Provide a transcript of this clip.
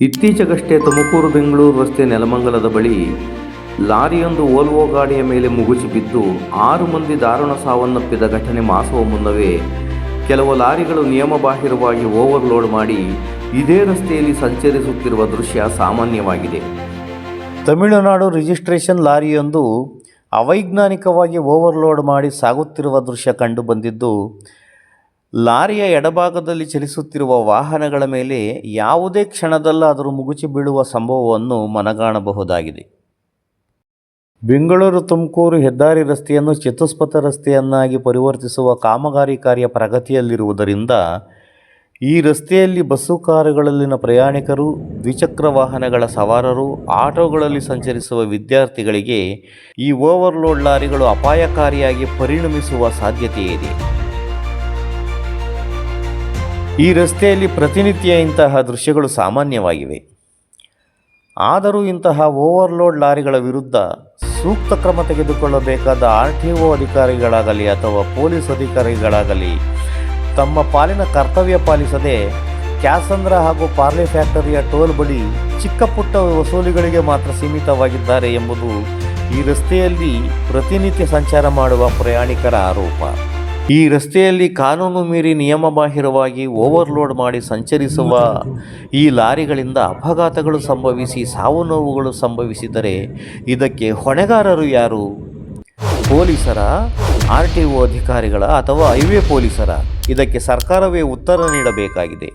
ಇತ್ತೀಚೆಗಷ್ಟೇ ತುಮಕೂರು ಬೆಂಗಳೂರು ರಸ್ತೆ ನೆಲಮಂಗಲದ ಬಳಿ ಲಾರಿಯೊಂದು ವೋಲ್ವೋ ಗಾಡಿಯ ಮೇಲೆ ಮುಗುಚಿ ಬಿದ್ದು 6 ಮಂದಿ ದಾರುಣ ಸಾವನ್ನಪ್ಪಿದ ಘಟನೆ ಮಾಸುವ ಮುನ್ನವೇ ಕೆಲವು ಲಾರಿಗಳು ನಿಯಮಬಾಹಿರವಾಗಿ ಓವರ್ಲೋಡ್ ಮಾಡಿ ಇದೇ ರಸ್ತೆಯಲ್ಲಿ ಸಂಚರಿಸುತ್ತಿರುವ ದೃಶ್ಯ ಸಾಮಾನ್ಯವಾಗಿದೆ. ತಮಿಳುನಾಡು ರಿಜಿಸ್ಟ್ರೇಷನ್ ಲಾರಿಯೊಂದು ಅವೈಜ್ಞಾನಿಕವಾಗಿ ಓವರ್ಲೋಡ್ ಮಾಡಿ ಸಾಗುತ್ತಿರುವ ದೃಶ್ಯ ಕಂಡುಬಂದಿದ್ದು, ಲಾರಿಯ ಎಡಭಾಗದಲ್ಲಿ ಚಲಿಸುತ್ತಿರುವ ವಾಹನಗಳ ಮೇಲೆ ಯಾವುದೇ ಕ್ಷಣದಲ್ಲಾದರೂ ಮುಗುಚಿ ಬೀಳುವ ಸಂಭವವನ್ನು ಮನಗಾಣಬಹುದಾಗಿದೆ. ಬೆಂಗಳೂರು ತುಮಕೂರು ಹೆದ್ದಾರಿ ರಸ್ತೆಯನ್ನು ಚತುಷ್ಪಥ ರಸ್ತೆಯನ್ನಾಗಿ ಪರಿವರ್ತಿಸುವ ಕಾಮಗಾರಿ ಕಾರ್ಯ ಪ್ರಗತಿಯಲ್ಲಿರುವುದರಿಂದ ಈ ರಸ್ತೆಯಲ್ಲಿ ಬಸ್ಸು, ಕಾರುಗಳಲ್ಲಿನ ಪ್ರಯಾಣಿಕರು, ದ್ವಿಚಕ್ರ ವಾಹನಗಳ ಸವಾರರು, ಆಟೋಗಳಲ್ಲಿ ಸಂಚರಿಸುವ ವಿದ್ಯಾರ್ಥಿಗಳಿಗೆ ಈ ಓವರ್ಲೋಡ್ ಲಾರಿಗಳು ಅಪಾಯಕಾರಿಯಾಗಿ ಪರಿಣಮಿಸುವ ಸಾಧ್ಯತೆಯಿದೆ. ಈ ರಸ್ತೆಯಲ್ಲಿ ಪ್ರತಿನಿತ್ಯ ಇಂತಹ ದೃಶ್ಯಗಳು ಸಾಮಾನ್ಯವಾಗಿವೆ. ಆದರೂ ಇಂತಹ ಓವರ್ಲೋಡ್ ಲಾರಿಗಳ ವಿರುದ್ಧ ಸೂಕ್ತ ಕ್ರಮ ತೆಗೆದುಕೊಳ್ಳಬೇಕಾದ RTO ಅಧಿಕಾರಿಗಳಾಗಲಿ ಅಥವಾ ಪೊಲೀಸ್ ಅಧಿಕಾರಿಗಳಾಗಲಿ ತಮ್ಮ ಪಾಲಿನ ಕರ್ತವ್ಯ ಪಾಲಿಸದೆ ಕ್ಯಾಸಂದ್ರ ಹಾಗೂ ಪಾರ್ಲೆ ಫ್ಯಾಕ್ಟರಿಯ ಟೋಲ್ ಬಳಿ ಚಿಕ್ಕ ಪುಟ್ಟ ವಸೂಲಿಗಳಿಗೆ ಮಾತ್ರ ಸೀಮಿತವಾಗಿದ್ದಾರೆ ಎಂಬುದು ಈ ರಸ್ತೆಯಲ್ಲಿ ಪ್ರತಿನಿತ್ಯ ಸಂಚಾರ ಮಾಡುವ ಪ್ರಯಾಣಿಕರ ಆರೋಪ. ಈ ರಸ್ತೆಯಲ್ಲಿ ಕಾನೂನು ಮೀರಿ ನಿಯಮಬಾಹಿರವಾಗಿ ಓವರ್ಲೋಡ್ ಮಾಡಿ ಸಂಚರಿಸುವ ಈ ಲಾರಿಗಳಿಂದ ಅಪಘಾತಗಳು ಸಂಭವಿಸಿ ಸಾವು ನೋವುಗಳು ಸಂಭವಿಸಿದರೆ ಇದಕ್ಕೆ ಹೊಣೆಗಾರರು ಯಾರು? ಪೊಲೀಸರ, RTO ಅಧಿಕಾರಿಗಳ ಅಥವಾ ಹೈವೇ ಪೊಲೀಸರ? ಇದಕ್ಕೆ ಸರ್ಕಾರವೇ ಉತ್ತರ ನೀಡಬೇಕಾಗಿದೆ.